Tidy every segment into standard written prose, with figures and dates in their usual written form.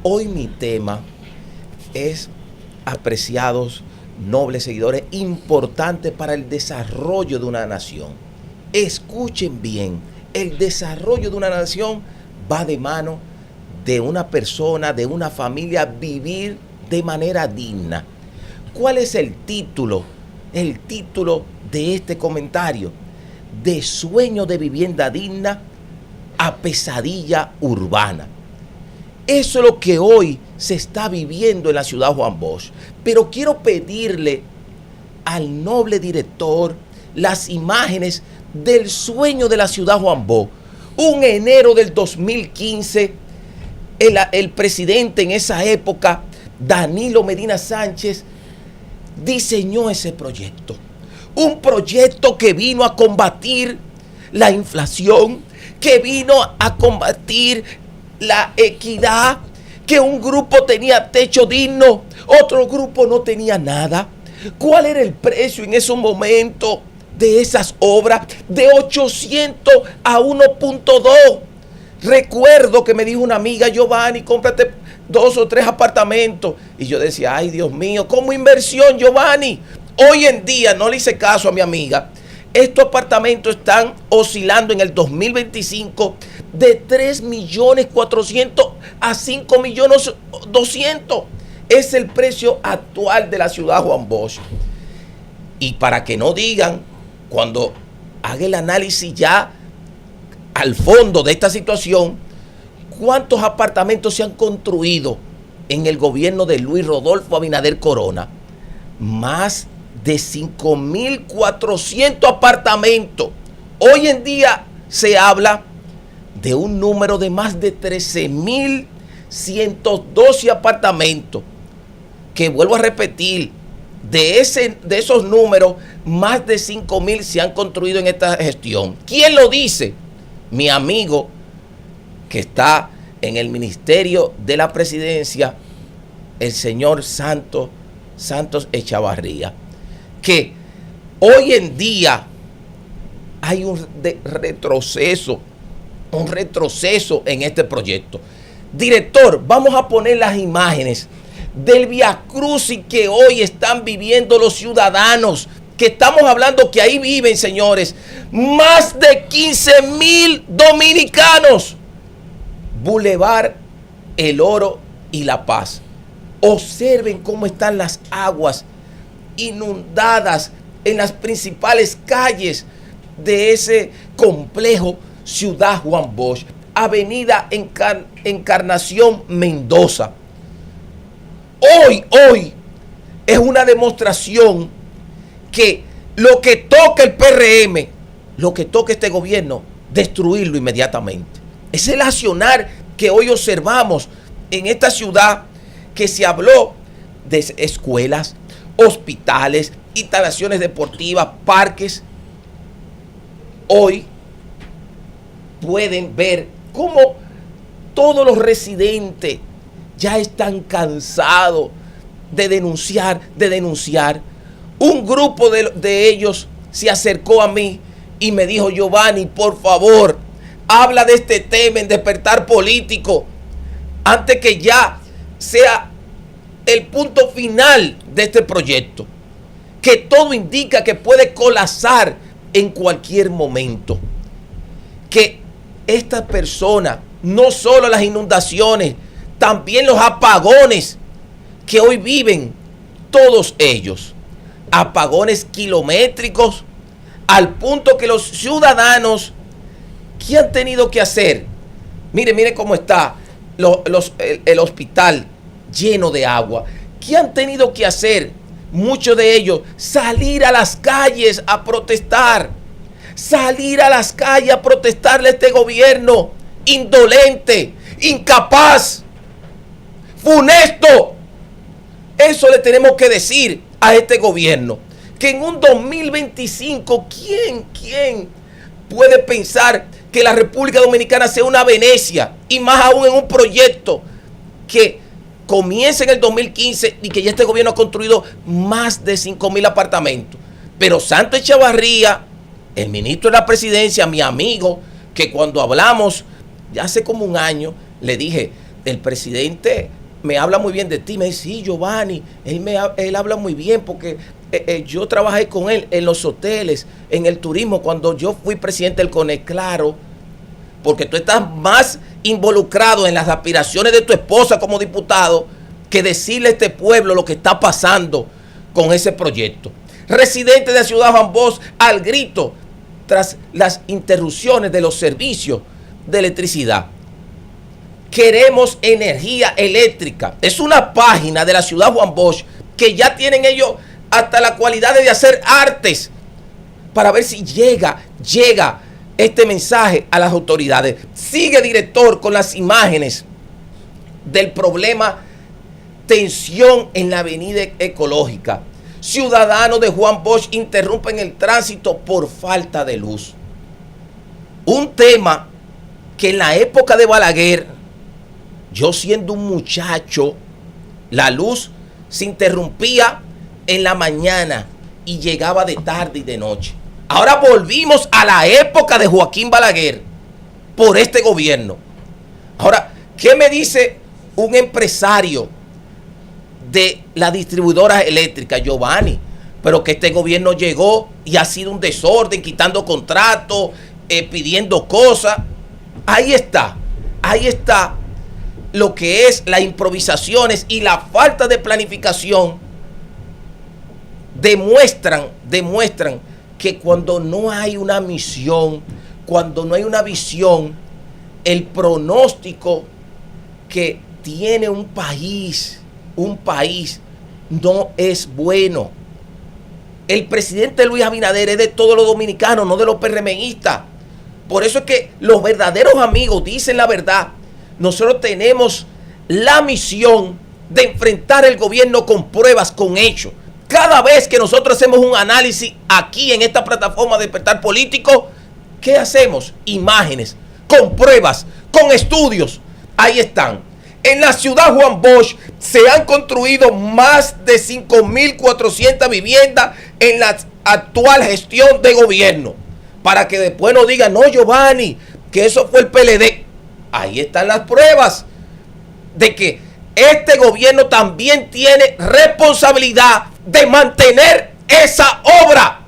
Hoy mi tema es, apreciados, nobles seguidores, importante para el desarrollo de una nación. Escuchen bien, el desarrollo de una nación va de mano de una persona, de una familia, vivir de manera digna. ¿Cuál es el título? El título de este comentario: de sueño de vivienda digna a pesadilla urbana. Eso es lo que hoy se está viviendo en la ciudad Juan Bosch. Pero quiero pedirle al noble director las imágenes del sueño de la ciudad Juan Bosch. Un enero del 2015, el presidente en esa época, Danilo Medina Sánchez, diseñó ese proyecto. Un proyecto que vino a combatir la inflación, que vino a combatir la equidad, que un grupo tenía techo digno, otro grupo no tenía nada. ¿Cuál era el precio en esos momentos de esas obras? De 800 a 1.2. Recuerdo que me dijo una amiga: Giovanni, cómprate 2 o 3 apartamentos. Y yo decía: ay, Dios mío, ¿cómo inversión, Giovanni? Hoy en día, no le hice caso a mi amiga, estos apartamentos están oscilando en el 2025 de 3.400.000 a 5.200.000. Es el precio actual de la ciudad Juan Bosch. Y para que no digan, cuando haga el análisis ya al fondo de esta situación, ¿cuántos apartamentos se han construido en el gobierno de Luis Rodolfo Abinader Corona? Más de 5.400 apartamentos. Hoy en día se habla de un número de más de 13.112 apartamentos, que vuelvo a repetir, de esos números, más de 5.000 se han construido en esta gestión. ¿Quién lo dice? Mi amigo que está en el Ministerio de la Presidencia, el señor Santos Echavarría, que hoy en día hay un retroceso en este proyecto. Director, vamos a poner las imágenes del viacrucis que hoy están viviendo los ciudadanos, que estamos hablando que ahí viven, señores, más de 15.000 dominicanos. Boulevard El Oro y La Paz. Observen cómo están las aguas inundadas en las principales calles de ese complejo Ciudad Juan Bosch. Avenida Encarnación Mendoza. Hoy es una demostración que lo que toca el PRM, lo que toca este gobierno, destruirlo inmediatamente. Es el accionar que hoy observamos en esta ciudad, que se habló de escuelas, hospitales, instalaciones deportivas, parques. Hoy pueden ver cómo todos los residentes ya están cansados de denunciar. Un grupo de ellos se acercó a mí y me dijo: Giovanni, por favor, habla de este tema en Despertar Político, antes que ya sea el punto final de este proyecto, que todo indica que puede colapsar en cualquier momento. Que estas personas, no solo las inundaciones, también los apagones que hoy viven todos ellos, apagones kilométricos, al punto que los ciudadanos, ¿qué han tenido que hacer? Mire cómo está el hospital lleno de agua. ¿Qué han tenido que hacer? Muchos de ellos, salir a las calles a protestar. Salir a las calles a protestarle a este gobierno indolente, incapaz, funesto. Eso le tenemos que decir a este gobierno. Que en un 2025, ¿quién puede pensar que la República Dominicana sea una Venecia? Y más aún en un proyecto que comienza en el 2015 y que ya este gobierno ha construido más de 5.000 apartamentos. Pero Santos Echavarría, el ministro de la Presidencia, mi amigo, que cuando hablamos ya hace como un año, le dije: el presidente me habla muy bien de ti. Me dice, sí, Giovanni, él habla muy bien porque yo trabajé con él en los hoteles, en el turismo, cuando yo fui presidente del CONE. Claro, porque tú estás más involucrado en las aspiraciones de tu esposa como diputado que decirle a este pueblo lo que está pasando con ese proyecto. Residentes de Ciudad Juan Bosch al grito tras las interrupciones de los servicios de electricidad. Queremos energía eléctrica. Es una página de la Ciudad Juan Bosch que ya tienen ellos hasta la cualidad de hacer artes para ver si llega este mensaje a las autoridades. Sigue, director, con las imágenes del problema tensión en la avenida ecológica. Ciudadanos de Juan Bosch interrumpen el tránsito por falta de luz. Un tema que en la época de Balaguer, yo siendo un muchacho, la luz se interrumpía en la mañana y llegaba de tarde y de noche. Ahora volvimos a la época de Joaquín Balaguer por este gobierno. Ahora, ¿qué me dice un empresario de la distribuidora eléctrica? Giovanni, pero que este gobierno llegó y ha sido un desorden, quitando contratos, pidiendo cosas. Ahí está lo que es las improvisaciones y la falta de planificación. Demuestran que cuando no hay una misión, cuando no hay una visión, el pronóstico que tiene un país no es bueno. El presidente Luis Abinader es de todos los dominicanos, no de los PRMistas. Por eso es que los verdaderos amigos dicen la verdad. Nosotros tenemos la misión de enfrentar el gobierno con pruebas, con hechos. Cada vez que nosotros hacemos un análisis aquí en esta plataforma de Despertar Político, ¿qué hacemos? Imágenes, con pruebas, con estudios. Ahí están. En la ciudad Juan Bosch se han construido más de 5.400 viviendas en la actual gestión de gobierno. Para que después no digan, no, Giovanni, que eso fue el PLD. Ahí están las pruebas de que este gobierno también tiene responsabilidad de mantener esa obra.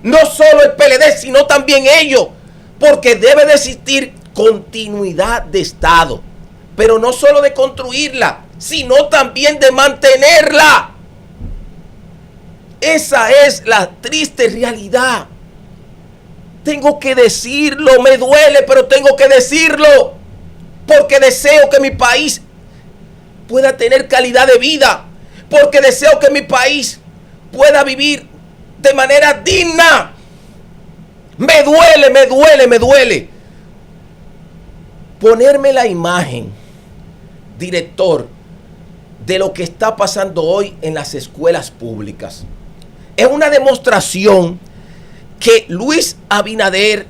No solo el PLD, sino también ellos. Porque debe de existir continuidad de Estado. Pero no solo de construirla, sino también de mantenerla. Esa es la triste realidad. Tengo que decirlo, me duele, pero tengo que decirlo. Porque deseo que mi país pueda tener calidad de vida. Porque deseo que mi país pueda vivir de manera digna. Me duele. Ponerme la imagen, director, de lo que está pasando hoy en las escuelas públicas. Es una demostración que Luis Abinader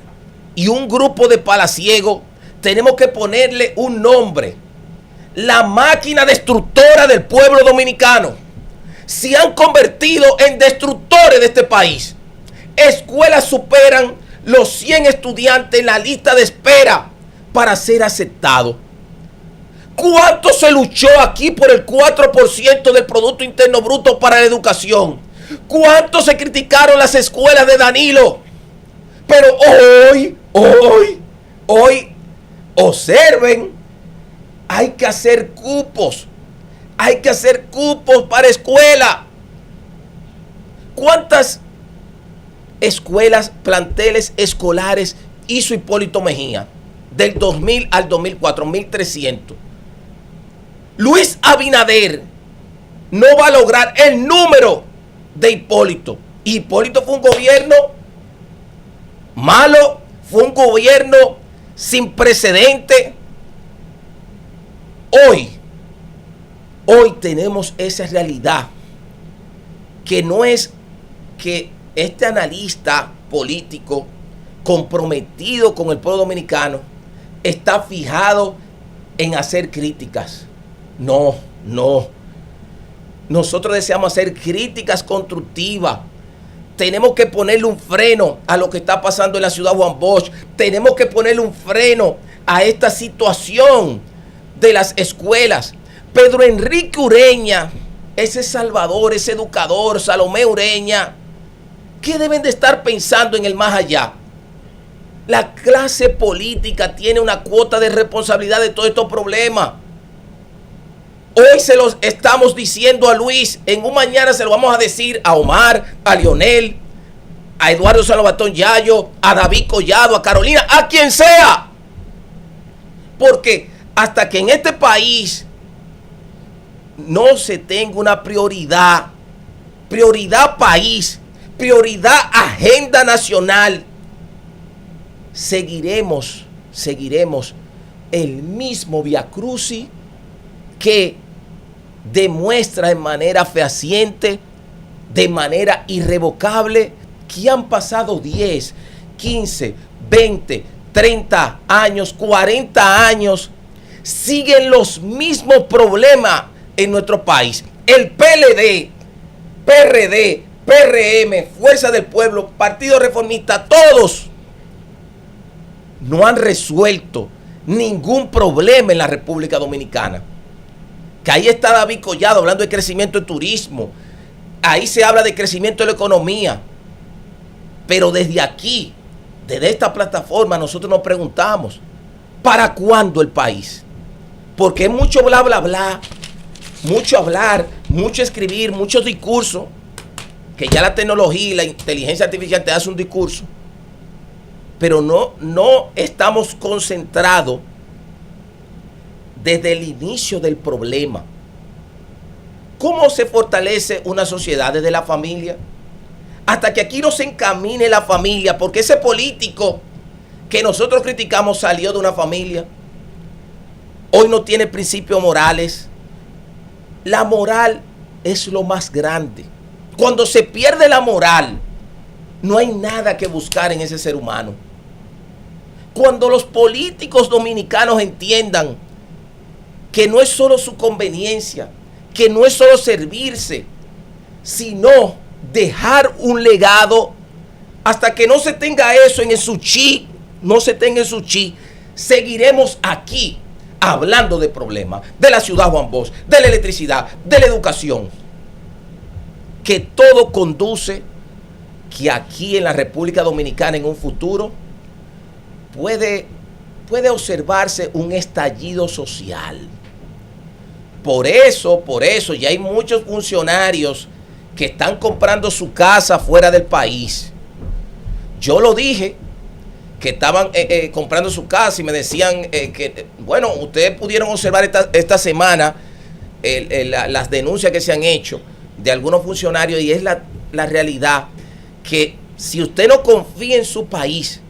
y un grupo de palaciegos tenemos que ponerle un nombre. La máquina destructora del pueblo dominicano. Se han convertido en destructores de este país. Escuelas superan los 100 estudiantes en la lista de espera para ser aceptados. ¿Cuánto se luchó aquí por el 4% del Producto Interno Bruto para la educación? ¿Cuánto se criticaron las escuelas de Danilo? Pero hoy, observen, hay que hacer cupos. Hay que hacer cupos para escuela. ¿Cuántas escuelas, planteles escolares hizo Hipólito Mejía? Del 2000 al 2004, 1.300. Luis Abinader no va a lograr el número de Hipólito. Y Hipólito fue un gobierno malo, fue un gobierno sin precedente. Hoy tenemos esa realidad, que no es que este analista político comprometido con el pueblo dominicano está fijado en hacer críticas. No. Nosotros deseamos hacer críticas constructivas. Tenemos que ponerle un freno a lo que está pasando en la ciudad Juan Bosch. Tenemos que ponerle un freno a esta situación de las escuelas. Pedro Enrique Ureña, ese salvador, ese educador, Salomé Ureña, ¿qué deben de estar pensando en el más allá? La clase política tiene una cuota de responsabilidad de todos estos problemas. Hoy se los estamos diciendo a Luis, en un mañana se lo vamos a decir a Omar, a Lionel, a Eduardo Salvatón Yayo, a David Collado, a Carolina, a quien sea. Porque hasta que en este país no se tenga una prioridad país, prioridad agenda nacional, seguiremos el mismo viacrucis que demuestra de manera fehaciente, de manera irrevocable, que han pasado 10, 15, 20, 30 años, 40 años, siguen los mismos problemas en nuestro país. El PLD, PRD, PRM, Fuerza del Pueblo, Partido Reformista, todos no han resuelto ningún problema en la República Dominicana. Que ahí está David Collado hablando de crecimiento del turismo. Ahí se habla de crecimiento de la economía. Pero desde aquí, desde esta plataforma, nosotros nos preguntamos, ¿para cuándo el país? Porque es mucho bla, bla, bla, mucho hablar, mucho escribir, muchos discursos, que ya la tecnología y la inteligencia artificial te hace un discurso, pero no estamos concentrados desde el inicio del problema. ¿Cómo se fortalece una sociedad? Desde la familia. Hasta que aquí no se encamine la familia, porque ese político que nosotros criticamos salió de una familia, hoy no tiene principios morales. La moral es lo más grande. Cuando se pierde la moral, no hay nada que buscar en ese ser humano. Cuando los políticos dominicanos entiendan que no es solo su conveniencia, que no es solo servirse, sino dejar un legado, hasta que no se tenga eso en su chi, seguiremos aquí hablando de problemas, de la ciudad Juan Bosch, de la electricidad, de la educación, que todo conduce que aquí en la República Dominicana en un futuro puede observarse un estallido social. Por eso ya hay muchos funcionarios que están comprando su casa fuera del país. Yo lo dije, que estaban comprando su casa y me decían que, bueno, ustedes pudieron observar esta semana las denuncias que se han hecho de algunos funcionarios, y es la realidad, que si usted no confía en su país,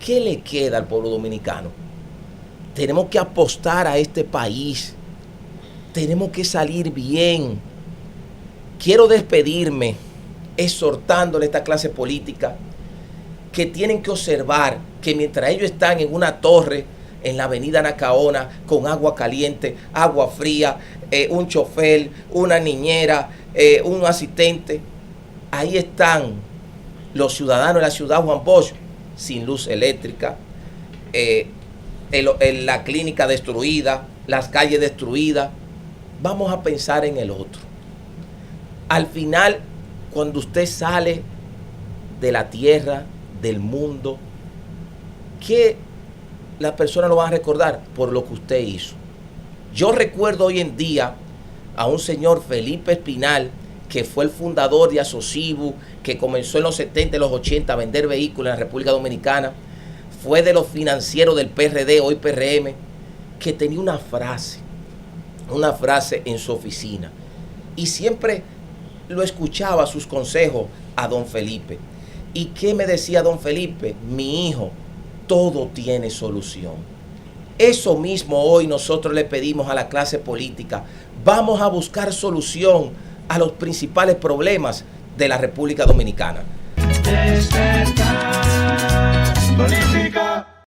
¿qué le queda al pueblo dominicano? Tenemos que apostar a este país. Tenemos que salir bien. Quiero despedirme exhortándole a esta clase política que tienen que observar que mientras ellos están en una torre en la avenida Nacaona con agua caliente, agua fría, un chofer, una niñera, un asistente, ahí están los ciudadanos de la ciudad Juan Bosch sin luz eléctrica, la clínica destruida, las calles destruidas. Vamos a pensar en el otro. Al final, cuando usted sale de la tierra, del mundo, ¿qué las personas lo van a recordar? Por lo que usted hizo. Yo recuerdo hoy en día a un señor, Felipe Espinal, que fue el fundador de Asocibu, que comenzó en los 70 y los 80 a vender vehículos en la República Dominicana. Fue de los financieros del PRD, hoy PRM, que tenía una frase en su oficina. Y siempre lo escuchaba sus consejos a don Felipe. ¿Y qué me decía don Felipe? Mi hijo, todo tiene solución. Eso mismo hoy nosotros le pedimos a la clase política. Vamos a buscar solución a los principales problemas de la República Dominicana.